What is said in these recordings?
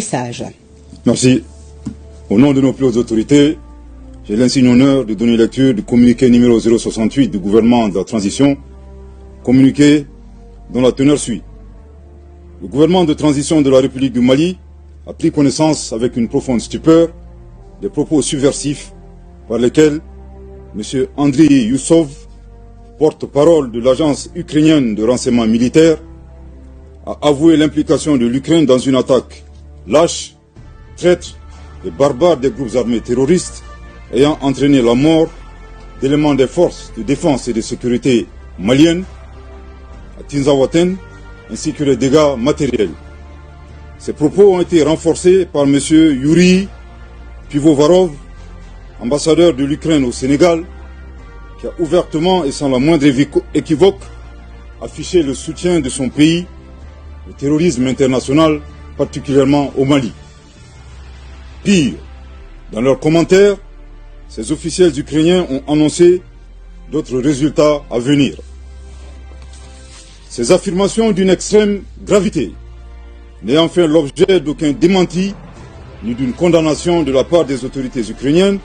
message. Merci. Au nom de nos plus hautes autorités, j'ai l'insigne honneur de donner lecture du communiqué numéro 068 du gouvernement de la transition, communiqué dont la teneur suit. Le gouvernement de transition de la République du Mali a pris connaissance avec une profonde stupeur des propos subversifs par lesquels M. Andriy Youssov, porte-parole de l'agence ukrainienne de renseignement militaire, a avoué l'implication de l'Ukraine dans une attaque lâche, traître et barbare des groupes armés terroristes ayant entraîné la mort d'éléments des forces de défense et de sécurité maliennes à Tinzawaten, ainsi que les dégâts matériels. Ces propos ont été renforcés par M. Yuri Pivovarov, ambassadeur de l'Ukraine au Sénégal, qui a ouvertement et sans la moindre équivoque affiché le soutien de son pays au terrorisme international, particulièrement au Mali. Pire, dans leurs commentaires, ces officiels ukrainiens ont annoncé d'autres résultats à venir. Ces affirmations d'une extrême gravité, n'ayant fait l'objet d'aucun démenti ni d'une condamnation de la part des autorités ukrainiennes,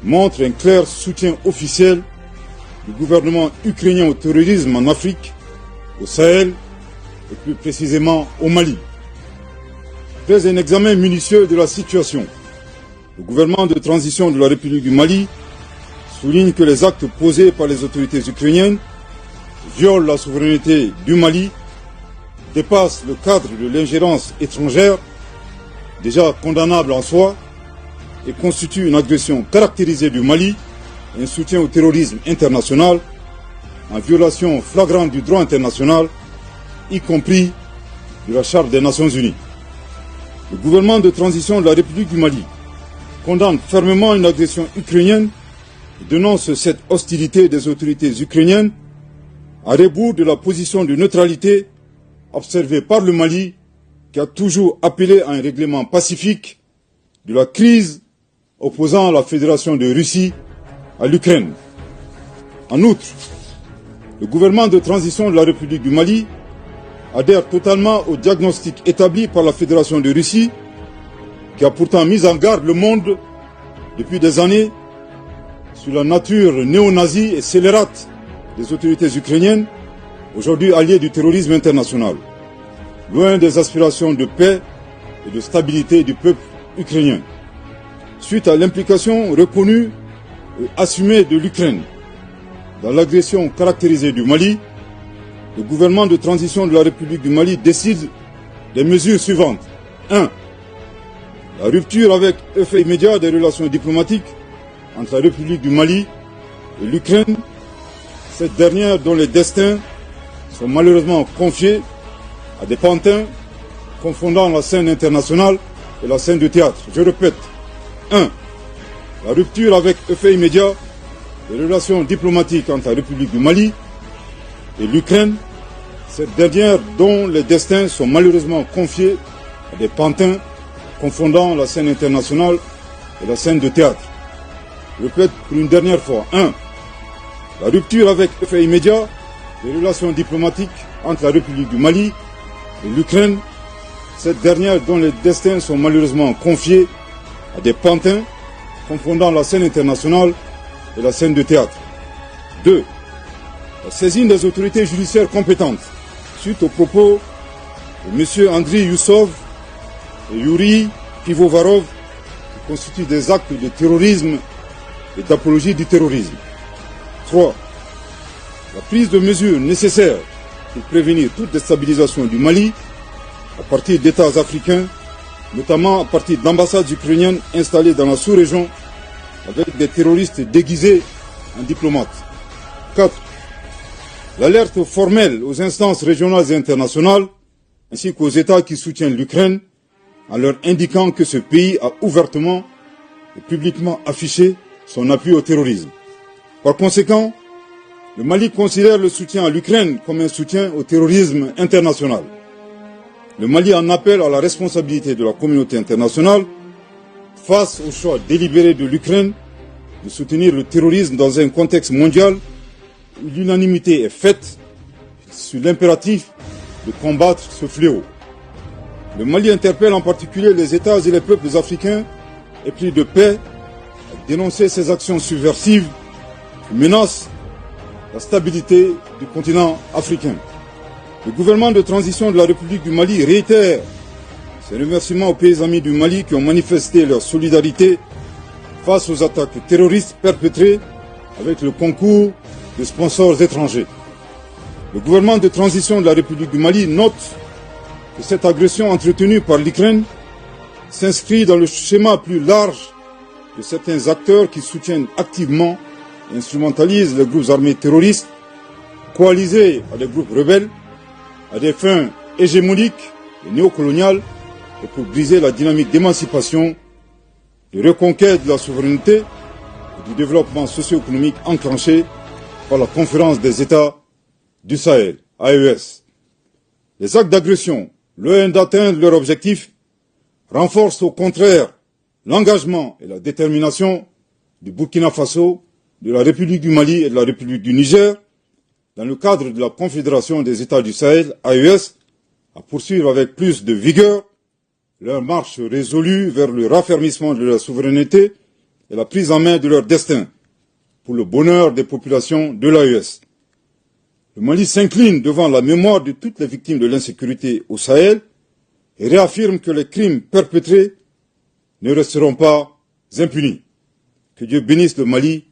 montrent un clair soutien officiel du gouvernement ukrainien au terrorisme en Afrique, au Sahel et plus précisément au Mali. Après un examen minutieux de la situation, le gouvernement de transition de la République du Mali souligne que les actes posés par les autorités ukrainiennes violent la souveraineté du Mali, dépassent le cadre de l'ingérence étrangère, déjà condamnable en soi, et constituent une agression caractérisée du Mali et un soutien au terrorisme international, en violation flagrante du droit international, y compris de la Charte des Nations Unies. Le gouvernement de transition de la République du Mali condamne fermement une agression ukrainienne et dénonce cette hostilité des autorités ukrainiennes à rebours de la position de neutralité observée par le Mali, qui a toujours appelé à un règlement pacifique de la crise opposant la Fédération de Russie à l'Ukraine. En outre, le gouvernement de transition de la République du Mali adhère totalement au diagnostic établi par la Fédération de Russie, qui a pourtant mis en garde le monde depuis des années sur la nature néo-nazie et scélérate des autorités ukrainiennes, aujourd'hui alliées du terrorisme international, loin des aspirations de paix et de stabilité du peuple ukrainien. Suite à l'implication reconnue et assumée de l'Ukraine dans l'agression caractérisée du Mali, le gouvernement de transition de la République du Mali décide des mesures suivantes. 1. La rupture avec effet immédiat des relations diplomatiques entre la République du Mali et l'Ukraine, cette dernière dont les destins sont malheureusement confiés à des pantins confondant la scène internationale et la scène de théâtre. Je répète. 1. La rupture avec effet immédiat des relations diplomatiques entre la République du Mali et l'Ukraine, cette dernière dont les destins sont malheureusement confiés à des pantins confondant la scène internationale et la scène de théâtre. Je répète pour une dernière fois. 1. La rupture avec effet immédiat des relations diplomatiques entre la République du Mali et l'Ukraine, cette dernière dont les destins sont malheureusement confiés à des pantins confondant la scène internationale et la scène de théâtre. 2. La saisine des autorités judiciaires compétentes suite aux propos de M. Andriy Youssov et Yuri Pivovarov qui constituent des actes de terrorisme et d'apologie du terrorisme. 3. La prise de mesures nécessaires pour prévenir toute déstabilisation du Mali à partir d'États africains, notamment à partir d'ambassades ukrainiennes installées dans la sous-région avec des terroristes déguisés en diplomates. 4. L'alerte formelle aux instances régionales et internationales, ainsi qu'aux États qui soutiennent l'Ukraine, en leur indiquant que ce pays a ouvertement et publiquement affiché son appui au terrorisme. Par conséquent, le Mali considère le soutien à l'Ukraine comme un soutien au terrorisme international. Le Mali en appelle à la responsabilité de la communauté internationale face au choix délibéré de l'Ukraine de soutenir le terrorisme dans un contexte mondial où l'unanimité est faite sur l'impératif de combattre ce fléau. Le Mali interpelle en particulier les États et les peuples africains épris de paix à dénoncer ces actions subversives qui menacent la stabilité du continent africain. Le gouvernement de transition de la République du Mali réitère ses remerciements aux pays amis du Mali qui ont manifesté leur solidarité face aux attaques terroristes perpétrées avec le concours de sponsors étrangers. Le gouvernement de transition de la République du Mali note que cette agression entretenue par l'Ukraine s'inscrit dans le schéma plus large de certains acteurs qui soutiennent activement et instrumentalisent les groupes armés terroristes, coalisés à des groupes rebelles, à des fins hégémoniques et néocoloniales, et pour briser la dynamique d'émancipation, de reconquête de la souveraineté et du développement socio-économique enclenché par la Conférence des États du Sahel, AES. Les actes d'agression, loin d'atteindre leur objectif, renforcent au contraire l'engagement et la détermination du Burkina Faso, de la République du Mali et de la République du Niger, dans le cadre de la Confédération des États du Sahel, AES, à poursuivre avec plus de vigueur leur marche résolue vers le raffermissement de leur souveraineté et la prise en main de leur destin, pour le bonheur des populations de l'AES. Le Mali s'incline devant la mémoire de toutes les victimes de l'insécurité au Sahel et réaffirme que les crimes perpétrés ne resteront pas impunis. Que Dieu bénisse le Mali